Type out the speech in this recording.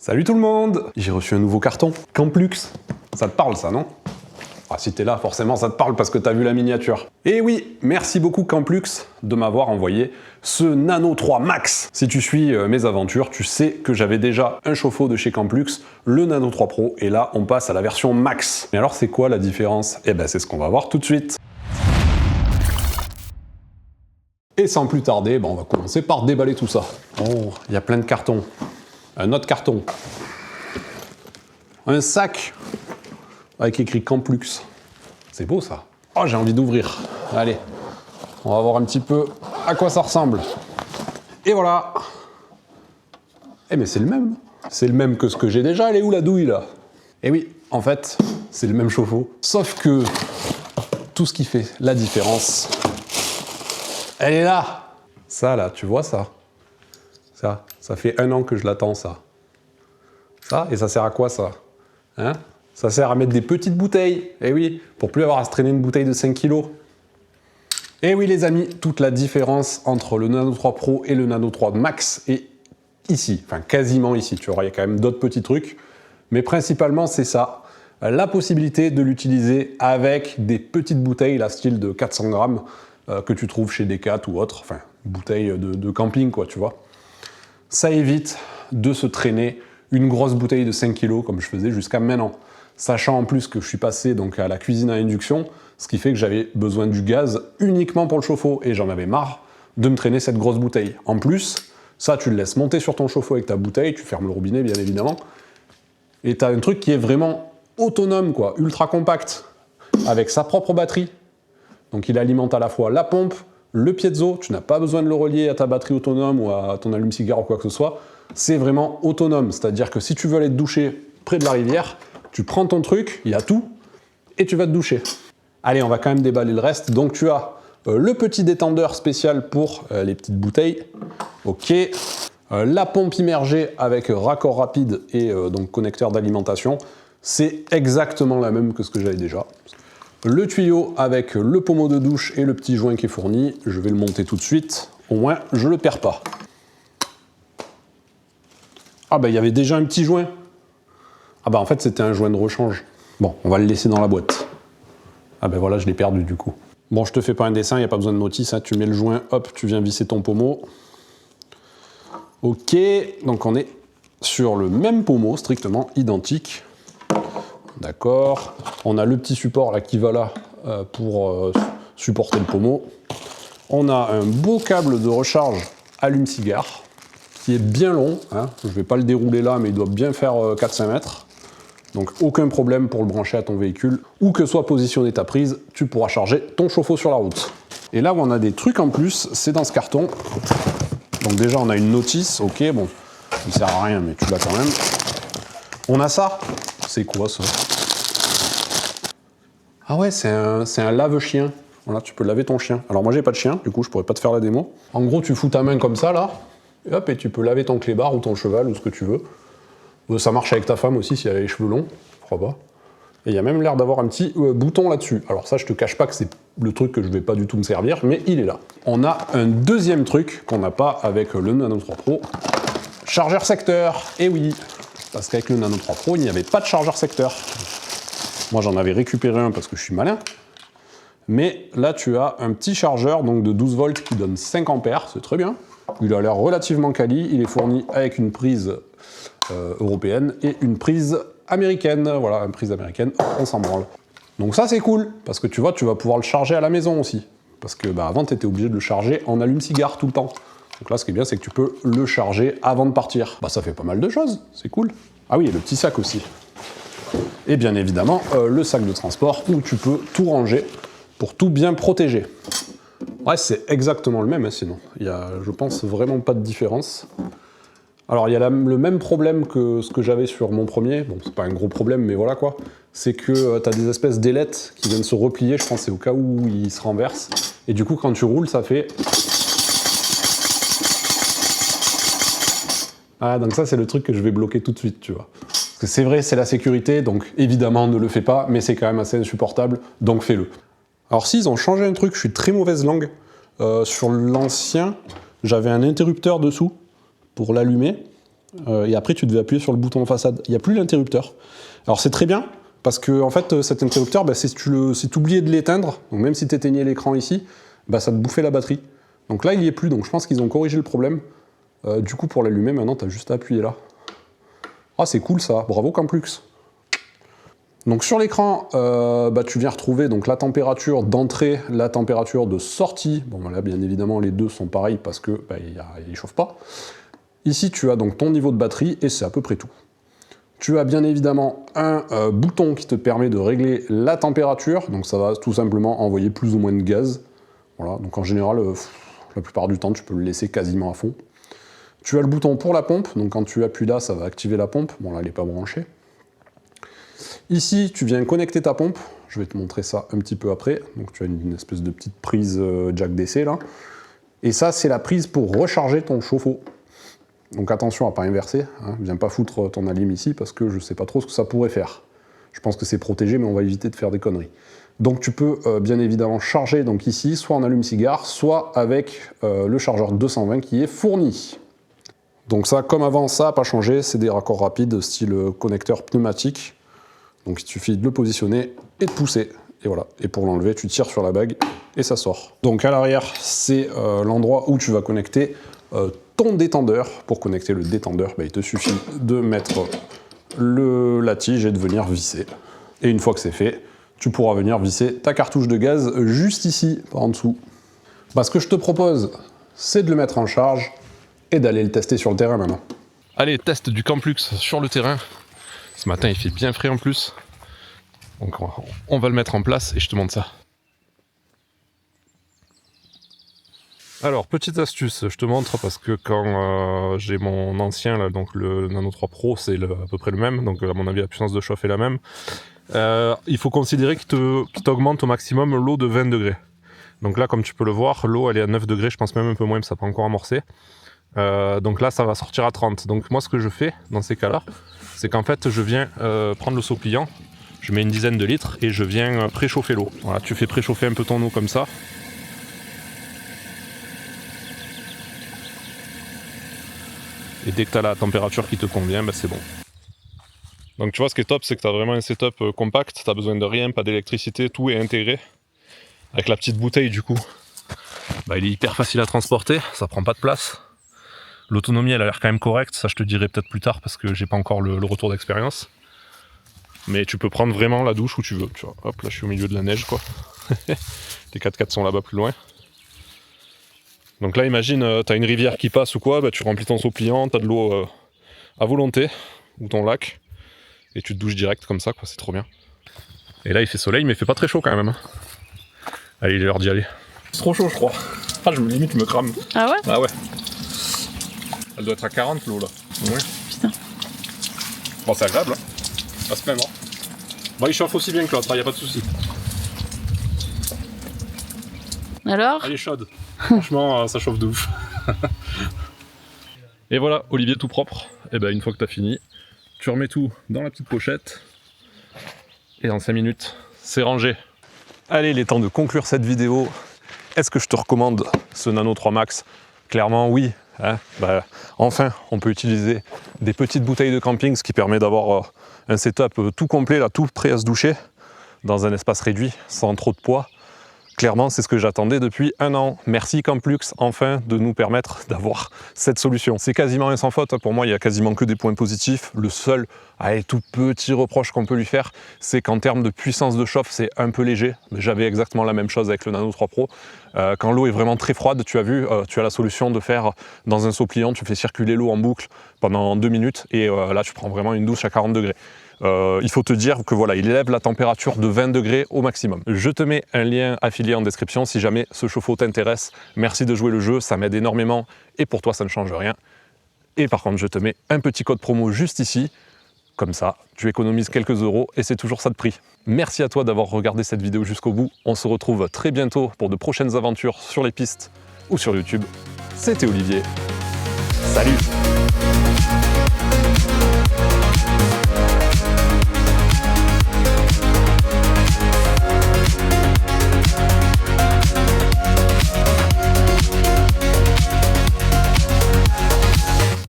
Salut tout le monde! J'ai reçu un nouveau carton. Camplux. Ça te parle ça, non? Ah, si t'es là, forcément ça te parle parce que t'as vu la miniature. Et oui, merci beaucoup Camplux de m'avoir envoyé ce Nano 3 Max. Si tu suis mes aventures, tu sais que j'avais déjà un chauffe-eau de chez Camplux, le Nano 3 Pro, et là on passe à la version Max. Mais alors c'est quoi la différence? Eh ben c'est ce qu'on va voir tout de suite. Et sans plus tarder, on va commencer par déballer tout ça. Oh, il y a plein de cartons. Un autre carton. Un sac avec écrit Camplux. C'est beau ça. Oh, j'ai envie d'ouvrir. Allez, on va voir un petit peu à quoi ça ressemble. Et voilà. Eh mais c'est le même. C'est le même que ce que j'ai déjà. Elle est où la douille là? Eh oui, en fait, c'est le même chauffe-eau. Sauf que tout ce qui fait la différence, elle est là. Ça là, tu vois ça? Ça fait 1 an que je l'attends, ça. Ça, et ça sert à quoi, ça? Hein? Ça sert à mettre des petites bouteilles. Eh oui, pour plus avoir à se traîner une bouteille de 5 kg. Eh oui, les amis, toute la différence entre le Nano 3 Pro et le Nano 3 Max est ici. Enfin, quasiment ici. Tu vois, il y a quand même d'autres petits trucs. Mais principalement, c'est ça. La possibilité de l'utiliser avec des petites bouteilles, là, style de 400 grammes, que tu trouves chez Decat ou autre. Enfin, bouteilles de camping, quoi, tu vois. Ça évite de se traîner une grosse bouteille de 5 kg comme je faisais jusqu'à maintenant. Sachant en plus que je suis passé donc à la cuisine à induction, ce qui fait que j'avais besoin du gaz uniquement pour le chauffe-eau et j'en avais marre de me traîner cette grosse bouteille. En plus, ça tu le laisses monter sur ton chauffe-eau avec ta bouteille, tu fermes le robinet bien évidemment, et tu as un truc qui est vraiment autonome, quoi, ultra compact, avec sa propre batterie. Donc il alimente à la fois la pompe, le piezo, tu n'as pas besoin de le relier à ta batterie autonome ou à ton allume-cigare ou quoi que ce soit. C'est vraiment autonome, c'est-à-dire que si tu veux aller te doucher près de la rivière, tu prends ton truc, il y a tout, et tu vas te doucher. Allez, on va quand même déballer le reste. Donc tu as le petit détendeur spécial pour les petites bouteilles. Ok. La pompe immergée avec raccord rapide et donc connecteur d'alimentation. C'est exactement la même que ce que j'avais déjà. Le tuyau avec le pommeau de douche et le petit joint qui est fourni, je vais le monter tout de suite, au moins je le perds pas. Ah bah il y avait déjà un petit joint. Ah bah en fait c'était un joint de rechange. Bon, on va le laisser dans la boîte. Ah bah voilà, je l'ai perdu du coup. Bon, je te fais pas un dessin, il n'y a pas besoin de notice, hein. Tu mets le joint, hop, tu viens visser ton pommeau. Ok, donc on est sur le même pommeau, strictement identique. D'accord. On a le petit support là qui va là pour supporter le pommeau. On a un beau câble de recharge allume-cigare qui est bien long. Hein. Je ne vais pas le dérouler là, mais il doit bien faire 4-5 mètres. Donc aucun problème pour le brancher à ton véhicule. Où que soit positionnée ta prise, tu pourras charger ton chauffe-eau sur la route. Et là où on a des trucs en plus, c'est dans ce carton. Donc déjà on a une notice, ok, bon, il sert à rien, mais tu l'as quand même. On a ça. C'est quoi ça? Ah ouais, c'est un lave-chien. Voilà, tu peux laver ton chien. Alors moi j'ai pas de chien, du coup je pourrais pas te faire la démo. En gros, tu fous ta main comme ça là, et hop, et tu peux laver ton clébard ou ton cheval ou ce que tu veux. Ça marche avec ta femme aussi si elle a les cheveux longs, je crois pas. Et il y a même l'air d'avoir un petit bouton là-dessus. Alors ça, je te cache pas que c'est le truc que je vais pas du tout me servir, mais il est là. On a un deuxième truc qu'on n'a pas avec le Nano 3 Pro. Chargeur secteur, et oui, parce qu'avec le Nano 3 Pro, il n'y avait pas de chargeur secteur. Moi, j'en avais récupéré un parce que je suis malin. Mais là, tu as un petit chargeur donc de 12 volts qui donne 5 ampères, c'est très bien. Il a l'air relativement quali, il est fourni avec une prise européenne et une prise américaine. Voilà, une prise américaine, on s'en branle. Donc ça, c'est cool, parce que tu vois, tu vas pouvoir le charger à la maison aussi. Parce que avant, tu étais obligé de le charger en allume-cigare tout le temps. Donc là, ce qui est bien, c'est que tu peux le charger avant de partir. Bah, ça fait pas mal de choses, c'est cool. Ah oui, et le petit sac aussi. Et bien évidemment, le sac de transport où tu peux tout ranger pour tout bien protéger. Ouais, c'est exactement le même, hein, sinon. Il y a, je pense, vraiment pas de différence. Alors, il y a le même problème que ce que j'avais sur mon premier. Bon, c'est pas un gros problème, mais voilà quoi. C'est que tu as des espèces d'ailettes qui viennent se replier, je pense, c'est au cas où ils se renversent. Et du coup, quand tu roules, ça fait... Ah, donc ça, c'est le truc que je vais bloquer tout de suite, tu vois. Parce que c'est vrai, c'est la sécurité, donc évidemment, ne le fais pas, mais c'est quand même assez insupportable, donc fais-le. Alors si, ils ont changé un truc, je suis très mauvaise langue. Sur l'ancien, j'avais un interrupteur dessous pour l'allumer. et après tu devais appuyer sur le bouton de façade. Il n'y a plus l'interrupteur. Alors c'est très bien, parce que en fait, cet interrupteur, bah, si tu oubliais de l'éteindre, donc même si tu éteignais l'écran ici, bah, ça te bouffait la batterie. Donc là, il n'y est plus, donc je pense qu'ils ont corrigé le problème. Du coup, pour l'allumer, maintenant, tu as juste à appuyer là. Ah, c'est cool ça, bravo Camplux. Donc sur l'écran, bah, tu viens retrouver donc, la température d'entrée, la température de sortie. Bon, là, bien évidemment, les deux sont pareils parce que bah, il ne chauffe pas. Ici, tu as donc ton niveau de batterie et c'est à peu près tout. Tu as bien évidemment un bouton qui te permet de régler la température. Donc ça va tout simplement envoyer plus ou moins de gaz. Voilà, donc en général, la plupart du temps, tu peux le laisser quasiment à fond. Tu as le bouton pour la pompe, donc quand tu appuies là, ça va activer la pompe. Bon là, elle n'est pas branchée. Ici, tu viens connecter ta pompe. Je vais te montrer ça un petit peu après. Donc tu as une espèce de petite prise jack DC là. Et ça, c'est la prise pour recharger ton chauffe-eau. Donc attention à ne pas inverser. Hein. Viens pas foutre ton alim ici parce que je ne sais pas trop ce que ça pourrait faire. Je pense que c'est protégé, mais on va éviter de faire des conneries. Donc tu peux bien évidemment charger donc ici, soit en allume-cigare, soit avec le chargeur 220 qui est fourni. Donc ça, comme avant, ça n'a pas changé, c'est des raccords rapides style connecteur pneumatique. Donc il suffit de le positionner et de pousser. Et voilà. Et pour l'enlever, tu tires sur la bague et ça sort. Donc à l'arrière, c'est l'endroit où tu vas connecter ton détendeur. Pour connecter le détendeur, bah, il te suffit de mettre la tige et de venir visser. Et une fois que c'est fait, tu pourras venir visser ta cartouche de gaz juste ici, par en dessous. Bah, ce que je te propose, c'est de le mettre en charge et d'aller le tester sur le terrain maintenant. Allez, test du Camplux sur le terrain. Ce matin, il fait bien frais en plus. Donc on va le mettre en place et je te montre ça. Alors, petite astuce, je te montre parce que quand j'ai mon ancien, là, donc le Nano 3 Pro, c'est à peu près le même, donc à mon avis la puissance de chauffe est la même. Il faut considérer qu'il t'augmente au maximum l'eau de 20 degrés. Donc là, comme tu peux le voir, l'eau elle est à 9 degrés, je pense même un peu moins, mais ça n'a pas encore amorcé. Donc là, ça va sortir à 30. Donc moi, ce que je fais dans ces cas-là, c'est qu'en fait, je viens prendre le seau pliant, je mets une dizaine de litres et je viens préchauffer l'eau. Voilà, tu fais préchauffer un peu ton eau comme ça. Et dès que tu as la température qui te convient, bah c'est bon. Donc tu vois, ce qui est top, c'est que tu as vraiment un setup compact, tu n'as besoin de rien, pas d'électricité, tout est intégré. Avec la petite bouteille du coup, bah, il est hyper facile à transporter, ça prend pas de place. L'autonomie elle a l'air quand même correcte, ça je te dirai peut-être plus tard parce que j'ai pas encore le retour d'expérience. Mais tu peux prendre vraiment la douche où tu veux, tu vois. Hop, là je suis au milieu de la neige quoi. Les 4x4 sont là-bas plus loin. Donc là imagine, t'as une rivière qui passe ou quoi, bah, tu remplis ton seau pliant, t'as de l'eau à volonté, ou ton lac, et tu te douches direct comme ça quoi, c'est trop bien. Et là il fait soleil mais il fait pas très chaud quand même. Allez, il est l'heure d'y aller. C'est trop chaud je crois. Ah limite je me crame. Ah ouais? Ah ouais. Elle doit être à 40 l'eau là. Ouais. Putain. Bon c'est agréable hein. Pas se plaindre. Bon il chauffe aussi bien que l'autre, y a pas de souci. Alors? Elle est chaude. Franchement ça chauffe de ouf. Et voilà, Olivier tout propre. Et ben une fois que t'as fini, tu remets tout dans la petite pochette. Et en 5 minutes, c'est rangé. Allez, il est temps de conclure cette vidéo. Est-ce que je te recommande ce Nano 3 Max? Clairement oui. Hein, bah, enfin, on peut utiliser des petites bouteilles de camping, ce qui permet d'avoir un setup tout complet, là, tout prêt à se doucher, dans un espace réduit, sans trop de poids. Clairement, c'est ce que j'attendais depuis 1 an. Merci Camplux, enfin, de nous permettre d'avoir cette solution. C'est quasiment un sans faute. Pour moi, il n'y a quasiment que des points positifs. Le seul, tout petit reproche qu'on peut lui faire, c'est qu'en termes de puissance de chauffe, c'est un peu léger. J'avais exactement la même chose avec le Nano 3 Pro. Quand l'eau est vraiment très froide, tu as vu, tu as la solution de faire, dans un seau pliant, tu fais circuler l'eau en boucle pendant 2 minutes. Et là, tu prends vraiment une douche à 40 degrés. Il faut te dire que voilà, il élève la température de 20 degrés au maximum. Je te mets un lien affilié en description si jamais ce chauffe-eau t'intéresse. Merci de jouer le jeu, ça m'aide énormément et pour toi ça ne change rien. Et par contre, je te mets un petit code promo juste ici. Comme ça, tu économises quelques euros et c'est toujours ça de prix. Merci à toi d'avoir regardé cette vidéo jusqu'au bout. On se retrouve très bientôt pour de prochaines aventures sur les pistes ou sur YouTube. C'était Olivier. Salut!